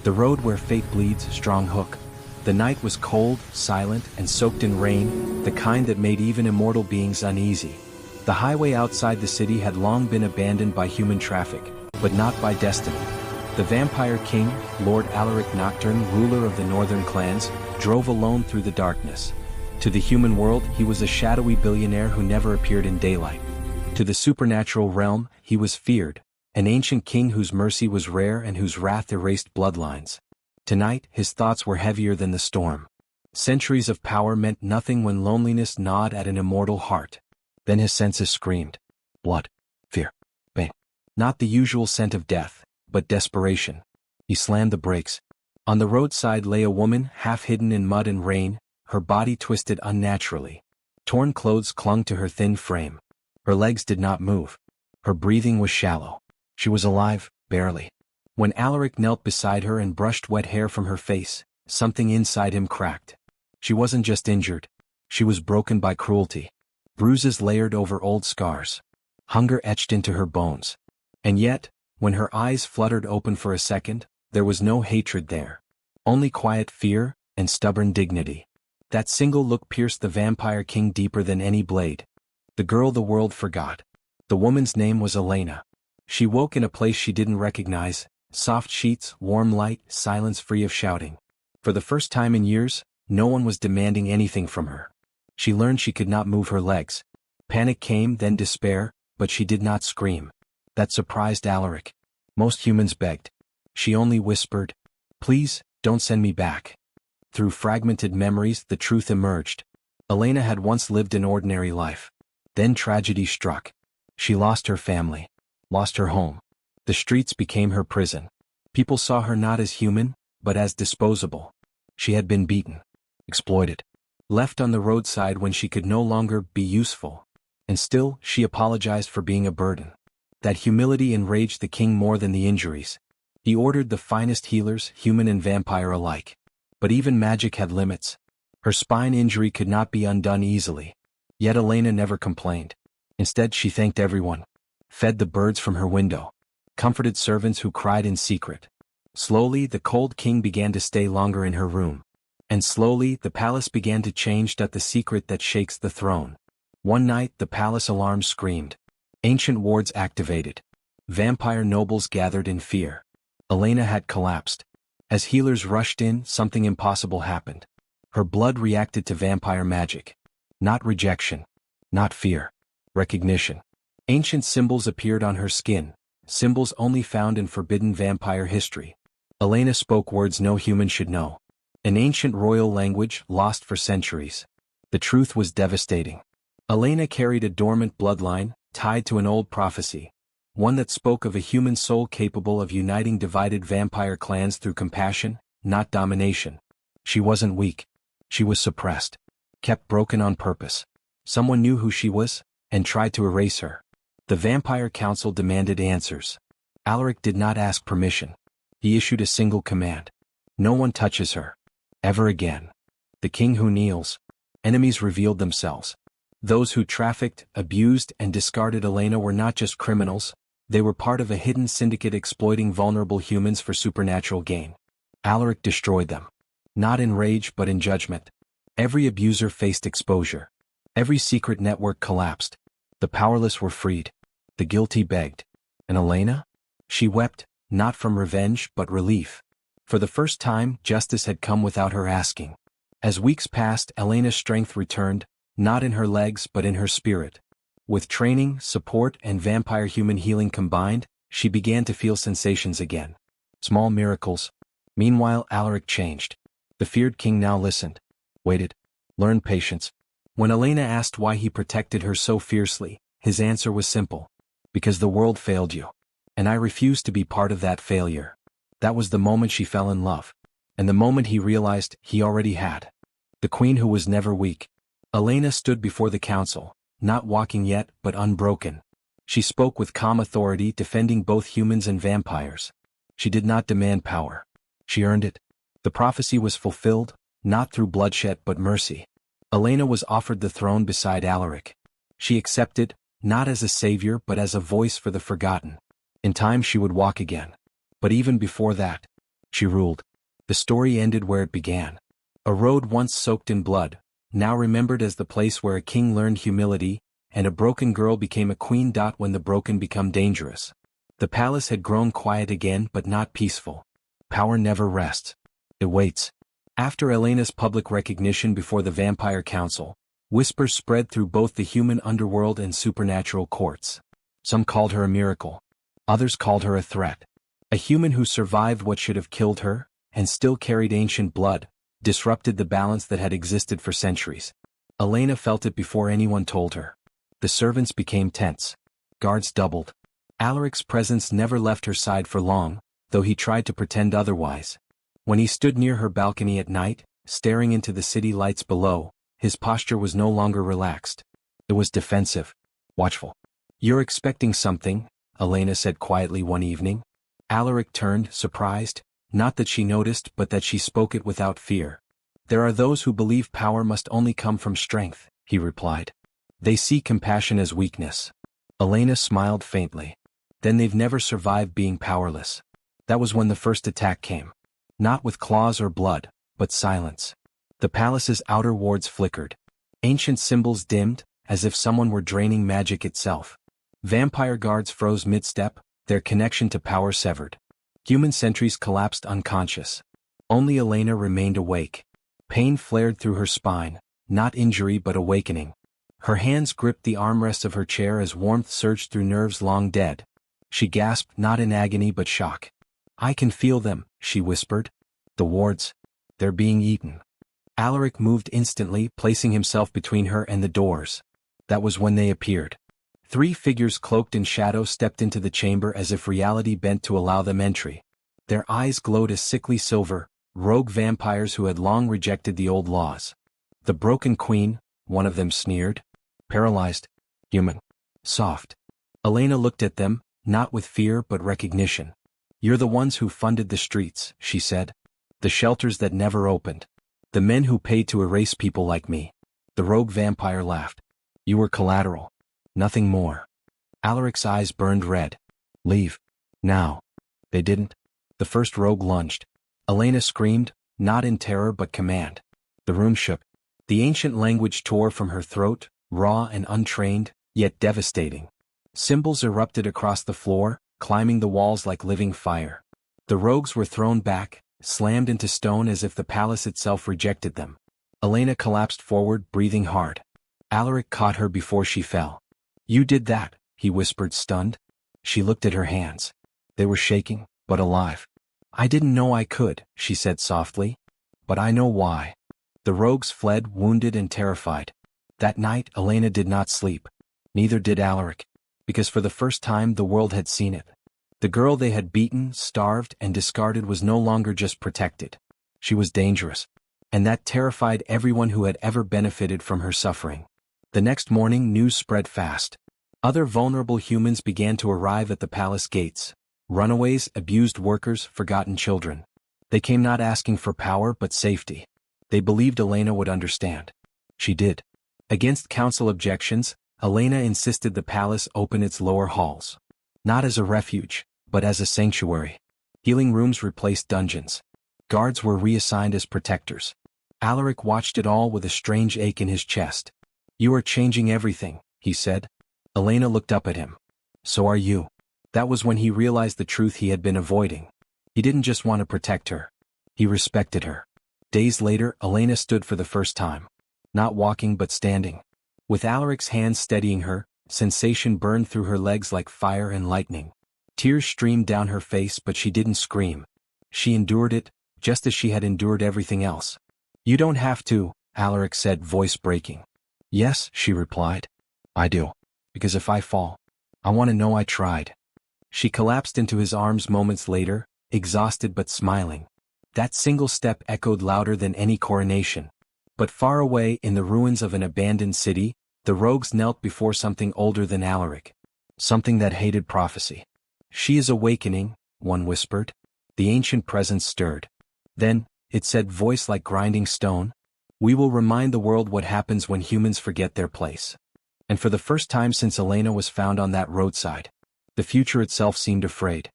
The road where fate bleeds, strong hook. The night was cold, silent, and soaked in rain, the kind that made even immortal beings uneasy. The highway outside the city had long been abandoned by human traffic, but not by destiny. The vampire king, Lord Alaric Nocturne, ruler of the northern clans, drove alone through the darkness. To the human world, he was a shadowy billionaire who never appeared in daylight. To the supernatural realm, he was feared, an ancient king whose mercy was rare and whose wrath erased bloodlines. Tonight, his thoughts were heavier than the storm. Centuries of power meant nothing when loneliness gnawed at an immortal heart. Then his senses screamed. Blood, fear, pain. Not the usual scent of death, but desperation. He slammed the brakes. On the roadside lay a woman, half hidden in mud and rain, her body twisted unnaturally. Torn clothes clung to her thin frame. Her legs did not move. Her breathing was shallow. She was alive, barely. When Alaric knelt beside her and brushed wet hair from her face, something inside him cracked. She wasn't just injured. She was broken by cruelty. Bruises layered over old scars. Hunger etched into her bones. And yet, when her eyes fluttered open for a second, there was no hatred there. Only quiet fear and stubborn dignity. That single look pierced the vampire king deeper than any blade. The girl the world forgot. The woman's name was Elena. She woke in a place she didn't recognize, soft sheets, warm light, silence free of shouting. For the first time in years, no one was demanding anything from her. She learned she could not move her legs. Panic came, then despair, but she did not scream. That surprised Alaric. Most humans begged. She only whispered, "Please, don't send me back." Through fragmented memories, the truth emerged. Elena had once lived an ordinary life. Then tragedy struck. She lost her family. Lost her home. The streets became her prison. People saw her not as human, but as disposable. She had been beaten. Exploited. Left on the roadside when she could no longer be useful. And still, she apologized for being a burden. That humility enraged the king more than the injuries. He ordered the finest healers, human and vampire alike. But even magic had limits. Her spine injury could not be undone easily. Yet Elena never complained. Instead, she thanked everyone. Fed the birds from her window. Comforted servants who cried in secret. Slowly, the cold king began to stay longer in her room. And slowly, the palace began to change. The secret that shakes the throne. One night, the palace alarm screamed. Ancient wards activated. Vampire nobles gathered in fear. Elena had collapsed. As healers rushed in, something impossible happened. Her blood reacted to vampire magic. Not rejection. Not fear. Recognition. Ancient symbols appeared on her skin, symbols only found in forbidden vampire history. Elena spoke words no human should know. An ancient royal language lost for centuries. The truth was devastating. Elena carried a dormant bloodline, tied to an old prophecy. One that spoke of a human soul capable of uniting divided vampire clans through compassion, not domination. She wasn't weak. She was suppressed. Kept broken on purpose. Someone knew who she was, and tried to erase her. The Vampire Council demanded answers. Alaric did not ask permission. He issued a single command. No one touches her. Ever again. The king who kneels. Enemies revealed themselves. Those who trafficked, abused, and discarded Elena were not just criminals. They were part of a hidden syndicate exploiting vulnerable humans for supernatural gain. Alaric destroyed them. Not in rage but in judgment. Every abuser faced exposure. Every secret network collapsed. The powerless were freed. The guilty begged. And Elena? She wept, not from revenge but relief. For the first time, justice had come without her asking. As weeks passed, Elena's strength returned, not in her legs but in her spirit. With training, support, and vampire-human healing combined, she began to feel sensations again. Small miracles. Meanwhile, Alaric changed. The feared king now listened. Waited. Learned patience. When Elena asked why he protected her so fiercely, his answer was simple. Because the world failed you. And I refused to be part of that failure. That was the moment she fell in love. And the moment he realized he already had. The queen who was never weak. Elena stood before the council, not walking yet but unbroken. She spoke with calm authority, defending both humans and vampires. She did not demand power. She earned it. The prophecy was fulfilled, not through bloodshed but mercy. Elena was offered the throne beside Alaric. She accepted, not as a savior but as a voice for the forgotten. In time she would walk again. But even before that, she ruled. The story ended where it began. A road once soaked in blood, now remembered as the place where a king learned humility, and a broken girl became a queen. When the broken become dangerous. The palace had grown quiet again but not peaceful. Power never rests. It waits. After Elena's public recognition before the Vampire Council, whispers spread through both the human underworld and supernatural courts. Some called her a miracle. Others called her a threat. A human who survived what should have killed her, and still carried ancient blood, disrupted the balance that had existed for centuries. Elena felt it before anyone told her. The servants became tense. Guards doubled. Alaric's presence never left her side for long, though he tried to pretend otherwise. When he stood near her balcony at night, staring into the city lights below, his posture was no longer relaxed. It was defensive, watchful. "You're expecting something," Elena said quietly one evening. Alaric turned, surprised, not that she noticed but that she spoke it without fear. "There are those who believe power must only come from strength," he replied. "They see compassion as weakness." Elena smiled faintly. "Then they've never survived being powerless." That was when the first attack came. Not with claws or blood, but silence. The palace's outer wards flickered. Ancient symbols dimmed, as if someone were draining magic itself. Vampire guards froze mid-step, their connection to power severed. Human sentries collapsed unconscious. Only Elena remained awake. Pain flared through her spine, not injury but awakening. Her hands gripped the armrests of her chair as warmth surged through nerves long dead. She gasped, not in agony but shock. "I can feel them," she whispered. "The wards. They're being eaten." Alaric moved instantly, placing himself between her and the doors. That was when they appeared. 3 figures cloaked in shadow stepped into the chamber as if reality bent to allow them entry. Their eyes glowed a sickly silver, rogue vampires who had long rejected the old laws. "The broken queen," one of them sneered. "Paralyzed. Human. Soft." Elena looked at them, not with fear but recognition. "You're the ones who funded the streets," she said. "The shelters that never opened. The men who paid to erase people like me." The rogue vampire laughed. "You were collateral. Nothing more." Alaric's eyes burned red. "Leave. Now." "They didn't." The first rogue lunged. Elena screamed, not in terror but command. The room shook. The ancient language tore from her throat, raw and untrained, yet devastating. Symbols erupted across the floor, climbing the walls like living fire. The rogues were thrown back, slammed into stone as if the palace itself rejected them. Elena collapsed forward, breathing hard. Alaric caught her before she fell. "You did that," he whispered, stunned. She looked at her hands. They were shaking, but alive. "I didn't know I could," she said softly. "But I know why." The rogues fled, wounded and terrified. That night Elena did not sleep. Neither did Alaric. Because for the first time the world had seen it. The girl they had beaten, starved, and discarded was no longer just protected. She was dangerous. And that terrified everyone who had ever benefited from her suffering. The next morning news spread fast. Other vulnerable humans began to arrive at the palace gates. Runaways, abused workers, forgotten children. They came not asking for power but safety. They believed Elena would understand. She did. Against council objections, Elena insisted the palace open its lower halls. Not as a refuge, but as a sanctuary. Healing rooms replaced dungeons. Guards were reassigned as protectors. Alaric watched it all with a strange ache in his chest. "You are changing everything," he said. Elena looked up at him. "So are you." That was when he realized the truth he had been avoiding. He didn't just want to protect her. He respected her. Days later, Elena stood for the first time. Not walking but standing. With Alaric's hands steadying her, sensation burned through her legs like fire and lightning. Tears streamed down her face but she didn't scream. She endured it, just as she had endured everything else. "You don't have to," Alaric said, voice breaking. "Yes," she replied. "I do. Because if I fall, I want to know I tried." She collapsed into his arms moments later, exhausted but smiling. That single step echoed louder than any coronation. But far away in the ruins of an abandoned city, the rogues knelt before something older than Alaric. Something that hated prophecy. "She is awakening," one whispered. The ancient presence stirred. Then, it said, voice like grinding stone, "We will remind the world what happens when humans forget their place." And for the first time since Elena was found on that roadside, the future itself seemed afraid.